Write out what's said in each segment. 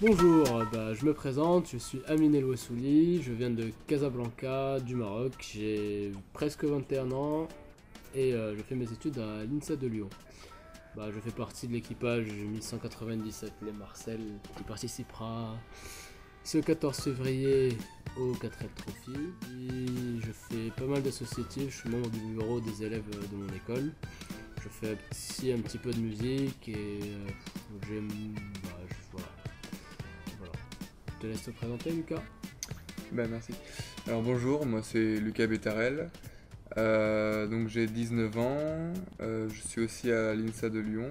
Bonjour, je me présente, je suis Amine El Wassouli, je viens de Casablanca, du Maroc, j'ai presque 21 ans et je fais mes études à l'INSA de Lyon. Je fais partie de l'équipage 1197 Les Marcel qui participera ce 14 février au 4L Trophy. Et je fais pas mal d'associatifs, je suis membre du bureau des élèves de mon école. Je fais aussi un petit peu de musique et j'aime. Voilà. Je te laisse te présenter, Lucas. Merci. Alors bonjour, moi c'est Lucas Bétarel. Donc j'ai 19 ans, je suis aussi à l'INSA de Lyon.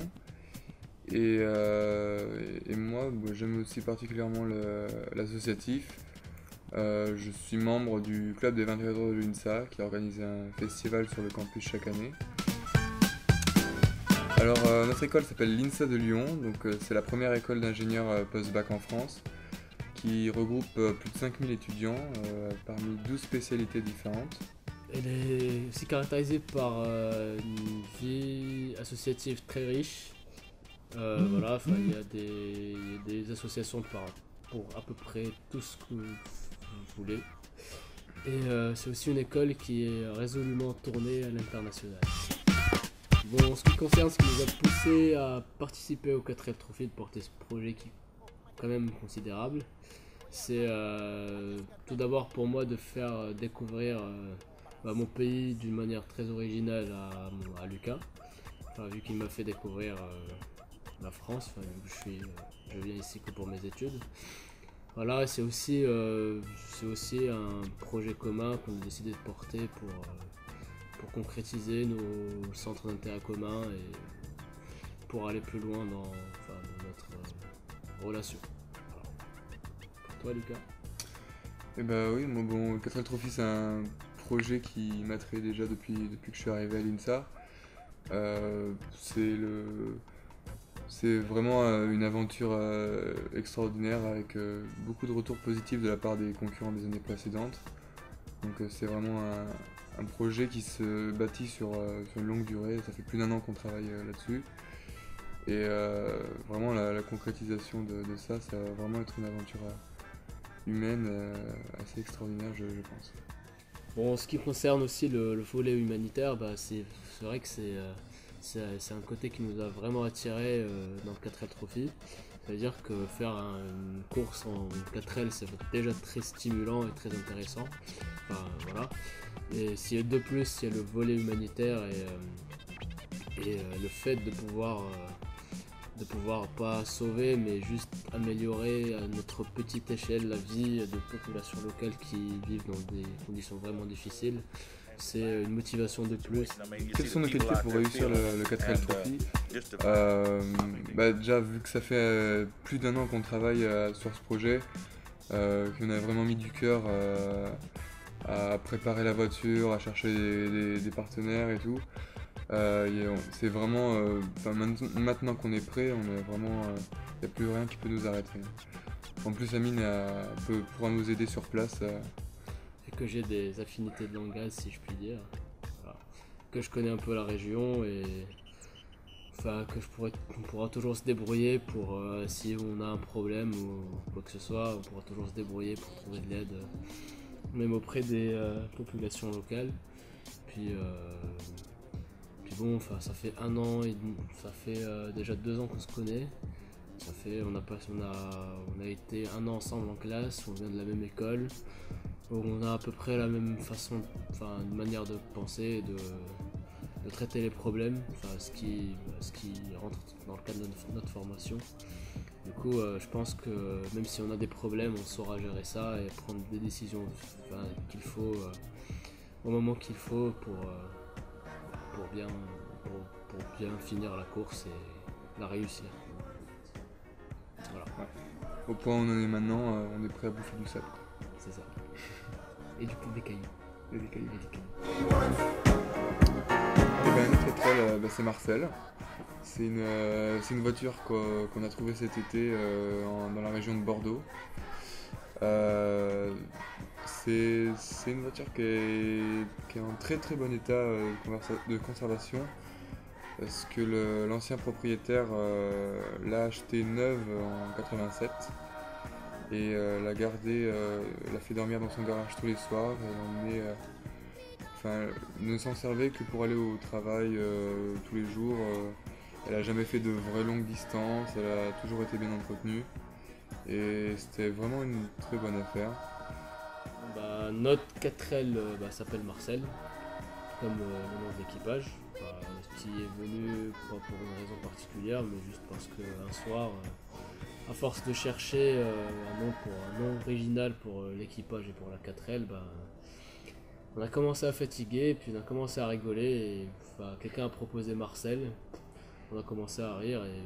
Et moi j'aime aussi particulièrement l'associatif. Je suis membre du club des 24 heures de l'INSA qui organise un festival sur le campus chaque année. Alors notre école s'appelle l'INSA de Lyon, donc c'est la première école d'ingénieurs post-bac en France qui regroupe plus de 5000 étudiants parmi 12 spécialités différentes. Elle est aussi caractérisée par une vie associative très riche. Il y a des associations pour à peu près tout ce que vous voulez. Et c'est aussi une école qui est résolument tournée à l'international. Bon, en ce qui concerne ce qui nous a poussé à participer au 4L Trophy, de porter ce projet qui est quand même considérable, c'est tout d'abord pour moi de faire découvrir mon pays d'une manière très originale à Lucas, vu qu'il m'a fait découvrir la France, je viens ici que pour mes études. Voilà, c'est aussi un projet commun qu'on a décidé de porter pour concrétiser nos centres d'intérêt communs et pour aller plus loin dans notre relation. Voilà. Pour toi, Lucas? Oui, le 4L Trophy c'est un projet qui m'attrait déjà depuis que je suis arrivé à l'INSA. C'est vraiment une aventure extraordinaire avec beaucoup de retours positifs de la part des concurrents des années précédentes. Donc c'est vraiment un projet qui se bâtit sur une longue durée. Ça fait plus d'1 an qu'on travaille là-dessus. Et vraiment la concrétisation de ça va vraiment être une aventure humaine assez extraordinaire, je pense. Bon, en ce qui concerne aussi le volet humanitaire, c'est vrai que c'est un côté qui nous a vraiment attiré dans le 4L Trophy. C'est-à-dire que faire une course en 4L, c'est déjà très stimulant et très intéressant. Voilà. Et si de plus, il y a le volet humanitaire et le fait de pouvoir pas sauver, mais juste améliorer à notre petite échelle la vie de populations locales qui vivent dans des conditions vraiment difficiles. C'est une motivation de plus. Quels sont nos qualités pour réussir le 4L Trophy? Déjà, vu que ça fait plus d'1 an qu'on travaille sur ce projet, qu'on a vraiment mis du cœur à préparer la voiture, à chercher des partenaires et tout. C'est vraiment, maintenant qu'on est prêt, il n'y a plus rien qui peut nous arrêter. En plus, Amine pourra nous aider sur place. Et que j'ai des affinités de langage, si je puis dire. Voilà. Que je connais un peu la région et on pourra toujours se débrouiller pour si on a un problème ou quoi que ce soit, on pourra toujours se débrouiller pour trouver de l'aide, même auprès des populations locales. Puis bon, ça fait 1 an et demi, ça fait déjà 2 ans qu'on se connaît. On a été 1 an ensemble en classe, on vient de la même école. On a à peu près la même façon, une manière de penser et de traiter les problèmes, ce qui rentre dans le cadre de notre formation. Du coup, je pense que même si on a des problèmes, on saura gérer ça et prendre des décisions qu'il faut au moment qu'il faut pour bien finir la course et la réussir. Voilà. Ouais. Au point où on en est maintenant, on est prêt à bouffer du sable. C'est ça. Et du coup, des cailloux. Et des cailloux. Notre étoile, c'est Marcel. C'est une voiture qu'on a trouvée cet été dans la région de Bordeaux. C'est une voiture qui est en très très bon état de conservation. Parce que l'ancien propriétaire l'a achetée neuve en 87 et l'a fait dormir dans son garage tous les soirs et ne s'en servait que pour aller au travail tous les jours. Elle a jamais fait de vraies longues distances, elle a toujours été bien entretenue et c'était vraiment une très bonne affaire. Bah, notre 4L s'appelle Marcel, comme le nom de l'équipage. Qui est venu pas pour une raison particulière, mais juste parce qu'un soir, à force de chercher un nom original pour l'équipage et pour la 4L, on a commencé à fatiguer, puis on a commencé à rigoler, et quelqu'un a proposé Marcel, on a commencé à rire, et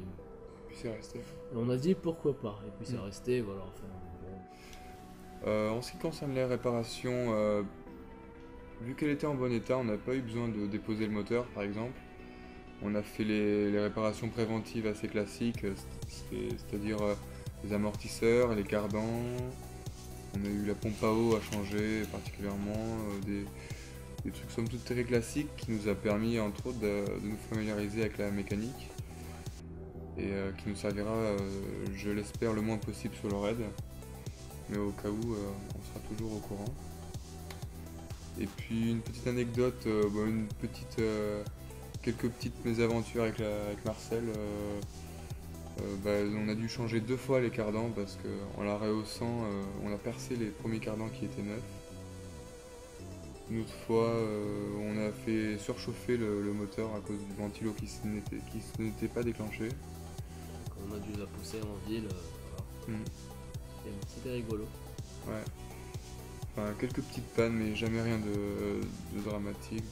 puis c'est resté. Et on a dit pourquoi pas, et puis c'est resté, voilà. En ce qui concerne les réparations, vu qu'elle était en bon état, on n'a pas eu besoin de déposer le moteur par exemple. On a fait les réparations préventives assez classiques, c'est-à-dire les amortisseurs, les cardans. On a eu la pompe à eau à changer particulièrement, des trucs somme toute très classiques qui nous a permis entre autres de nous familiariser avec la mécanique et qui nous servira, je l'espère, le moins possible sur le raid, mais au cas où on sera toujours au courant. Et puis une petite anecdote, quelques petites mésaventures avec Marcel. On a dû changer 2 fois les cardans parce qu'en la rehaussant, on a percé les premiers cardans qui étaient neufs. Une autre fois, on a fait surchauffer le moteur à cause du ventilo qui n'était pas déclenché. On a dû la pousser en ville. Voilà. C'était rigolo. Ouais. Enfin, quelques petites pannes, mais jamais rien de dramatique.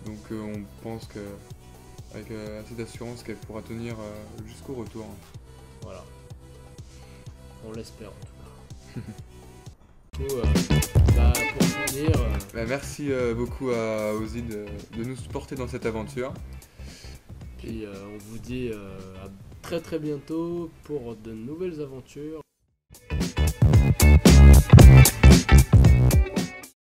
Donc on pense qu'avec assez d'assurance qu'elle pourra tenir jusqu'au retour. Voilà. On l'espère en tout cas. Du coup, pour finir... merci beaucoup à Ozzy de nous supporter dans cette aventure. Puis on vous dit à très très bientôt pour de nouvelles aventures.